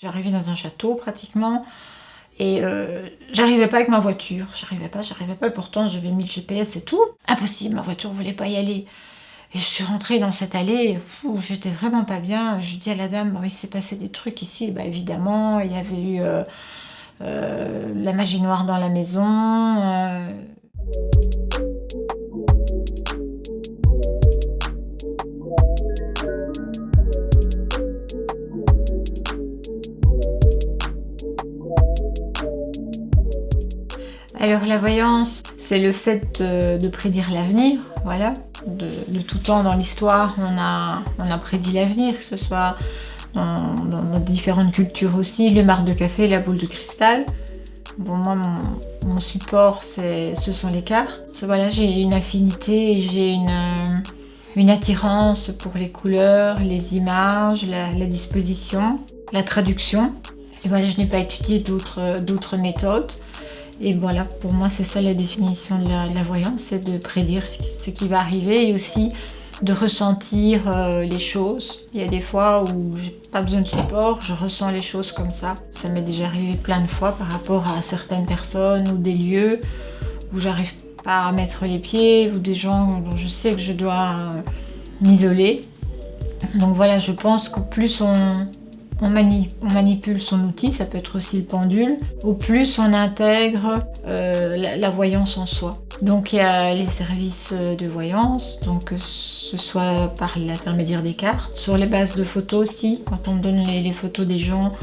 J'arrivais dans un château pratiquement et j'arrivais pas avec ma voiture. J'arrivais pas. Pourtant, j'avais mis le GPS et tout. Impossible, ma voiture voulait pas y aller. Et je suis rentrée dans cette allée, j'étais vraiment pas bien. Je dis à la dame, bon, il s'est passé des trucs ici. Bah, évidemment, il y avait eu la magie noire dans la maison. Alors la voyance, c'est le fait de prédire l'avenir, voilà. De tout temps dans l'histoire, on a prédit l'avenir, que ce soit dans différentes cultures aussi, le marc de café, la boule de cristal. Bon, moi, mon support, ce sont les cartes. Voilà, j'ai une affinité, j'ai une attirance pour les couleurs, les images, la disposition, la traduction. Et voilà, je n'ai pas étudié d'autres méthodes. Et voilà, pour moi, c'est ça la définition de la voyance, c'est de prédire ce qui va arriver et aussi de ressentir les choses. Il y a des fois où j'ai pas besoin de support, je ressens les choses comme ça. Ça m'est déjà arrivé plein de fois par rapport à certaines personnes ou des lieux où j'arrive pas à mettre les pieds ou des gens dont je sais que je dois m'isoler. Donc voilà, je pense que plus on manipule son outil, ça peut être aussi le pendule, au plus on intègre la voyance en soi. Donc il y a les services de voyance, donc que ce soit par l'intermédiaire des cartes, sur les bases de photos aussi, quand on me donne les photos des gens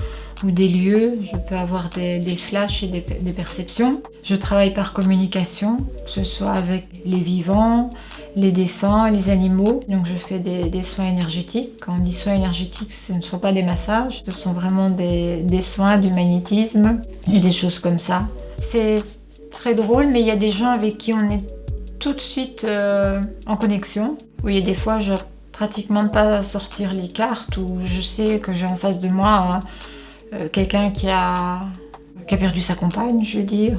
ou des lieux, je peux avoir des flashs et des perceptions. Je travaille par communication, que ce soit avec les vivants, les défunts, les animaux. Donc je fais des soins énergétiques. Quand on dit soins énergétiques, ce ne sont pas des massages, ce sont vraiment des soins, du magnétisme et des choses comme ça. C'est très drôle, mais il y a des gens avec qui on est tout de suite en connexion. Où il y a des fois, je pratiquement pas sortir les cartes, où je sais que j'ai en face de moi quelqu'un qui a perdu sa compagne, je veux dire.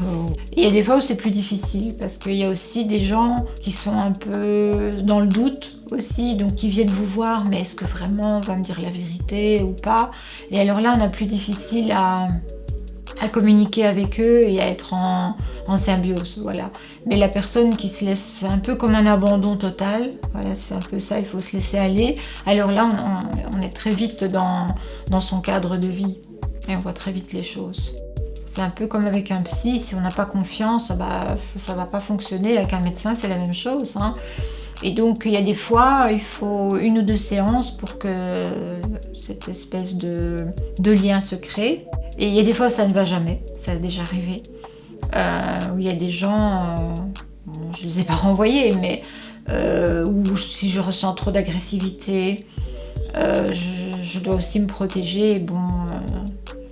Et il y a des fois où c'est plus difficile, parce qu'il y a aussi des gens qui sont un peu dans le doute aussi, donc qui viennent vous voir, mais est-ce que vraiment on va me dire la vérité ou pas? Et alors là, on a plus difficile à communiquer avec eux et à être en symbiose, voilà. Mais la personne qui se laisse un peu comme un abandon total, voilà, c'est un peu ça, il faut se laisser aller. Alors là, on est très vite dans son cadre de vie et on voit très vite les choses. C'est un peu comme avec un psy, si on n'a pas confiance, bah, ça ne va pas fonctionner. Avec un médecin, c'est la même chose, hein. Et donc, il y a des fois, il faut 1 ou 2 séances pour que cette espèce de lien se crée. Et il y a des fois, ça ne va jamais, ça a déjà arrivé. Où il y a des gens, je ne les ai pas renvoyés, mais où si je ressens trop d'agressivité, je dois aussi me protéger. Et bon,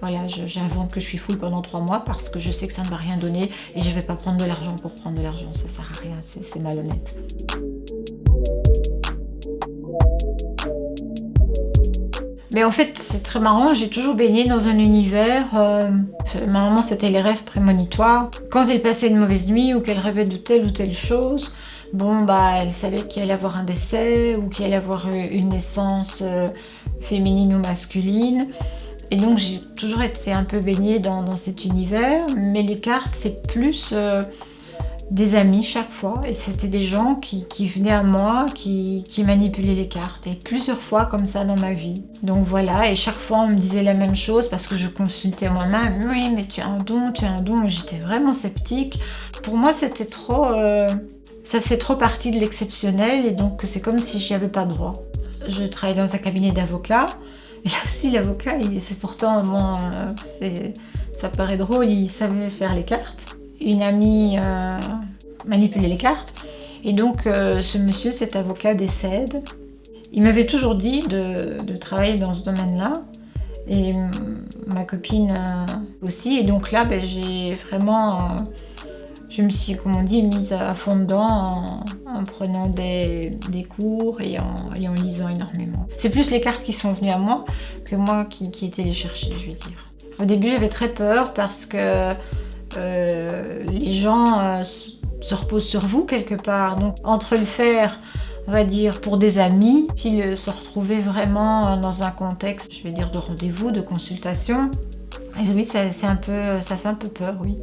voilà, j'invente que je suis full pendant 3 mois parce que je sais que ça ne va rien donner et je ne vais pas prendre de l'argent pour prendre de l'argent, ça ne sert à rien, c'est malhonnête. Mais en fait, c'est très marrant, j'ai toujours baigné dans un univers. Ma maman, c'était les rêves prémonitoires. Quand elle passait une mauvaise nuit ou qu'elle rêvait de telle ou telle chose, bon, bah, elle savait qu'il allait avoir un décès ou qu'il allait avoir une naissance féminine ou masculine. Et donc, j'ai toujours été un peu baignée dans cet univers. Mais les cartes, c'est plus des amis chaque fois. Et c'était des gens qui venaient à moi, qui manipulaient les cartes. Et plusieurs fois comme ça dans ma vie. Donc voilà, et chaque fois on me disait la même chose parce que je consultais moi-même. Oui, mais tu as un don, tu as un don. J'étais vraiment sceptique. Pour moi, c'était trop... ça faisait trop partie de l'exceptionnel et donc c'est comme si j'y avais pas droit. Je travaille dans un cabinet d'avocats. Et là aussi, l'avocat, c'est pourtant... Bon, ça paraît drôle, il savait faire les cartes. Une amie manipulait les cartes. Et donc, ce monsieur, cet avocat, décède. Il m'avait toujours dit de travailler dans ce domaine-là. Et ma copine aussi. Et donc là, ben, j'ai vraiment... je me suis, comme on dit, mise à fond dedans en prenant des cours et en lisant énormément. C'est plus les cartes qui sont venues à moi que moi qui étais les chercher, je veux dire. Au début, j'avais très peur parce que les gens se reposent sur vous quelque part. Donc, entre le faire on va dire, pour des amis, puis se retrouver vraiment dans un contexte, je vais dire, de rendez-vous, de consultation. Et oui, ça fait un peu peur, oui.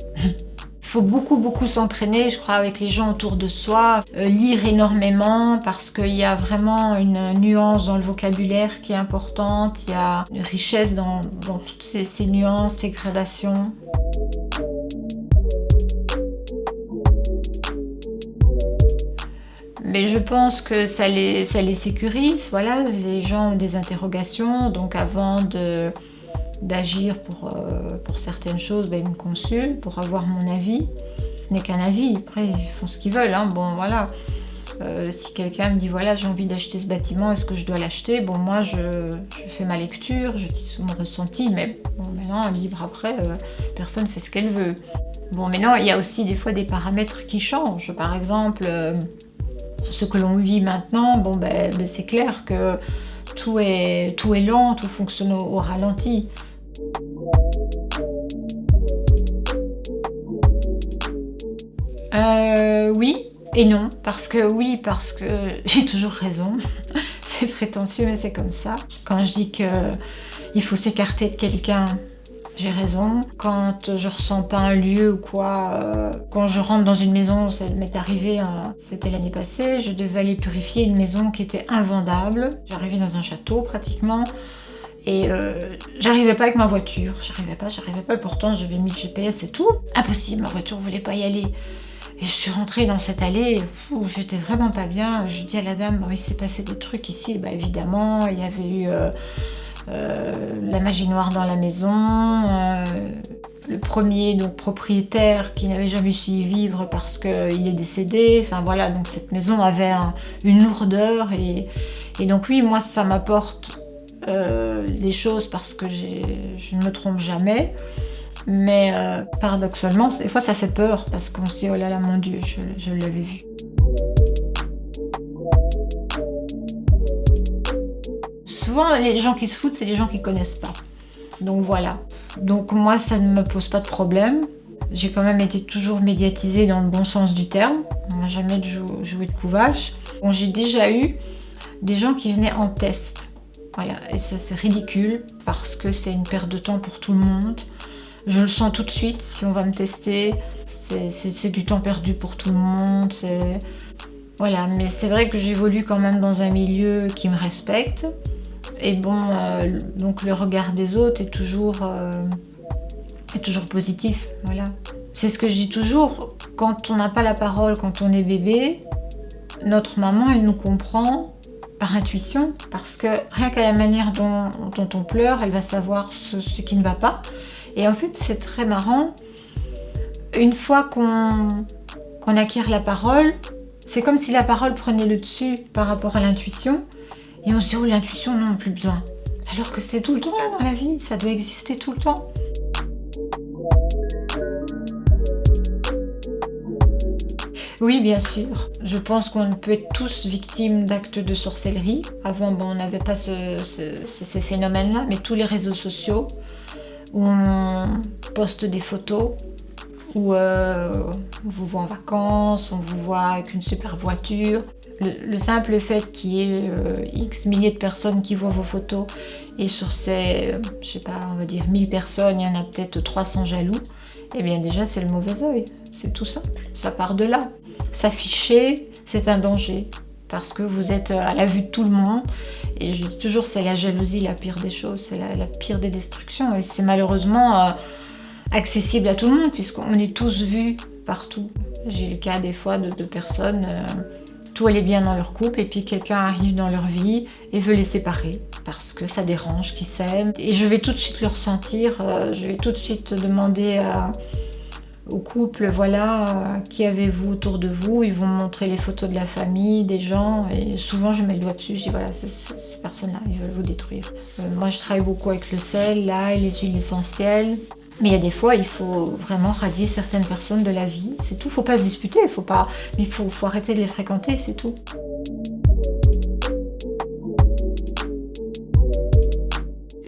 Il faut beaucoup s'entraîner, je crois, avec les gens autour de soi, lire énormément parce qu'il y a vraiment une nuance dans le vocabulaire qui est importante, il y a une richesse dans toutes ces nuances, ces gradations. Mais je pense que ça les sécurise, voilà, les gens ont des interrogations, donc avant d'agir pour certaines choses, ils me consultent pour avoir mon avis. Ce n'est qu'un avis, après ils font ce qu'ils veulent, hein. Bon voilà. Si quelqu'un me dit voilà j'ai envie d'acheter ce bâtiment, est-ce que je dois l'acheter? Bon moi je fais ma lecture, je dis mon ressenti, mais bon maintenant libre après, personne fait ce qu'elle veut. Bon maintenant il y a aussi des fois des paramètres qui changent, par exemple ce que l'on vit maintenant, bon c'est clair que tout est lent, tout fonctionne au ralenti. Oui et non, parce que j'ai toujours raison. C'est prétentieux, mais c'est comme ça. Quand je dis qu'il faut s'écarter de quelqu'un, j'ai raison. Quand je ressens pas un lieu ou quoi, quand je rentre dans une maison, ça m'est arrivé, c'était l'année passée, je devais aller purifier une maison qui était invendable. J'arrivais dans un château pratiquement. Et j'arrivais pas avec ma voiture, j'arrivais pas, pourtant j'avais mis le GPS et tout. Impossible, ma voiture voulait pas y aller. Et je suis rentrée dans cette allée où j'étais vraiment pas bien. Je dis à la dame, il s'est passé des trucs ici. Évidemment, il y avait eu la magie noire dans la maison, le premier donc, propriétaire qui n'avait jamais su y vivre parce qu'il est décédé. Enfin voilà, donc cette maison avait une lourdeur. Et donc oui, moi ça m'apporte des choses parce que je ne me trompe jamais. Mais paradoxalement, des fois ça fait peur parce qu'on se dit oh là là mon Dieu, je l'avais vu. Souvent les gens qui se foutent, c'est les gens qui ne connaissent pas. Donc voilà. Donc moi ça ne me pose pas de problème. J'ai quand même été toujours médiatisée dans le bon sens du terme. On n'a jamais joué de couvache. Bon, j'ai déjà eu des gens qui venaient en test. Voilà. Et ça c'est ridicule parce que c'est une perte de temps pour tout le monde. Je le sens tout de suite, si on va me tester, c'est du temps perdu pour tout le monde. Voilà, mais c'est vrai que j'évolue quand même dans un milieu qui me respecte. Et bon, donc le regard des autres est toujours positif. Voilà. C'est ce que je dis toujours, quand on n'a pas la parole, quand on est bébé, notre maman, elle nous comprend par intuition, parce que rien qu'à la manière dont on pleure, elle va savoir ce qui ne va pas. Et en fait, c'est très marrant. Une fois qu'on acquiert la parole, c'est comme si la parole prenait le dessus par rapport à l'intuition. Et on se dit, oh, l'intuition, non, plus besoin. Alors que c'est tout le temps là dans la vie, ça doit exister tout le temps. Oui, bien sûr. Je pense qu'on peut être tous victimes d'actes de sorcellerie. Avant, on n'avait pas ces phénomènes-là, mais tous les réseaux sociaux, où on poste des photos, où on vous voit en vacances, on vous voit avec une super voiture. Le simple fait qu'il y ait X milliers de personnes qui voient vos photos et sur ces, je sais pas, on va dire 1000 personnes, il y en a peut-être 300 jaloux, eh bien déjà c'est le mauvais œil, c'est tout simple, ça part de là. S'afficher, c'est un danger parce que vous êtes à la vue de tout le monde. Et je dis toujours, c'est la jalousie la pire des choses, c'est la pire des destructions. Et c'est malheureusement accessible à tout le monde, puisqu'on est tous vus partout. J'ai le cas des fois de personnes, tout allait bien dans leur couple, et puis quelqu'un arrive dans leur vie et veut les séparer, parce que ça dérange, qu'ils s'aiment. Et je vais tout de suite le ressentir, je vais tout de suite demander au couple, voilà, qui avez-vous autour de vous? Ils vont me montrer les photos de la famille, des gens, et souvent je mets le doigt dessus, je dis voilà, ces personnes-là, ils veulent vous détruire. Moi je travaille beaucoup avec le sel, l'ail, les huiles essentielles, mais il y a des fois, il faut vraiment radier certaines personnes de la vie, c'est tout. Faut pas se disputer, mais il faut arrêter de les fréquenter, c'est tout.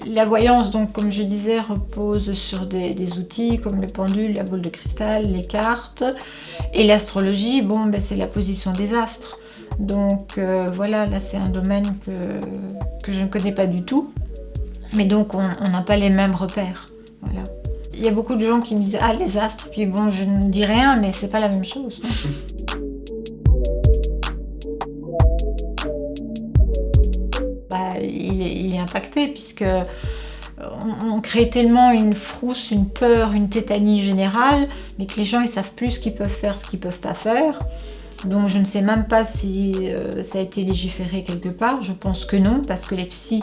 La voyance, donc, comme je disais, repose sur des outils comme le pendule, la boule de cristal, les cartes. Et l'astrologie, c'est la position des astres. Donc voilà, là c'est un domaine que je ne connais pas du tout. Mais donc on n'a pas les mêmes repères. Voilà. Il y a beaucoup de gens qui me disent ah les astres, puis bon je ne dis rien, mais c'est pas la même chose. Non. Il est impacté puisque on crée tellement une frousse, une peur, une tétanie générale, mais que les gens ils savent plus ce qu'ils peuvent faire, ce qu'ils peuvent pas faire. Donc je ne sais même pas si ça a été légiféré quelque part, je pense que non, parce que les psys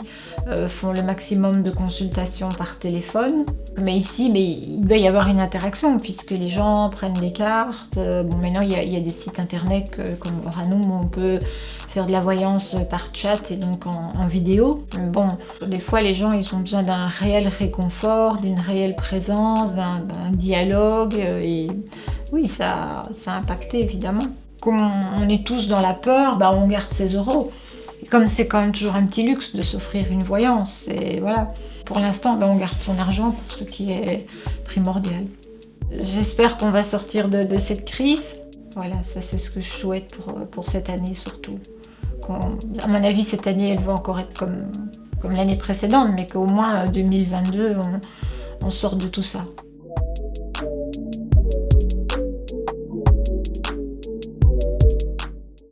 font le maximum de consultations par téléphone. Mais ici, il doit y avoir une interaction, puisque les gens prennent des cartes. Bon, maintenant, il y a des sites internet comme Oranoum où on peut faire de la voyance par chat et donc en vidéo. Bon, des fois, les gens ils ont besoin d'un réel réconfort, d'une réelle présence, d'un dialogue. Et oui, ça a impacté, évidemment. Comme on est tous dans la peur, on garde ses euros. Et comme c'est quand même toujours un petit luxe de s'offrir une voyance, et voilà. Pour l'instant, on garde son argent pour ce qui est primordial. J'espère qu'on va sortir de cette crise. Voilà, ça c'est ce que je souhaite pour cette année surtout. À mon avis, cette année, elle va encore être comme l'année précédente, mais qu'au moins 2022, on sorte de tout ça.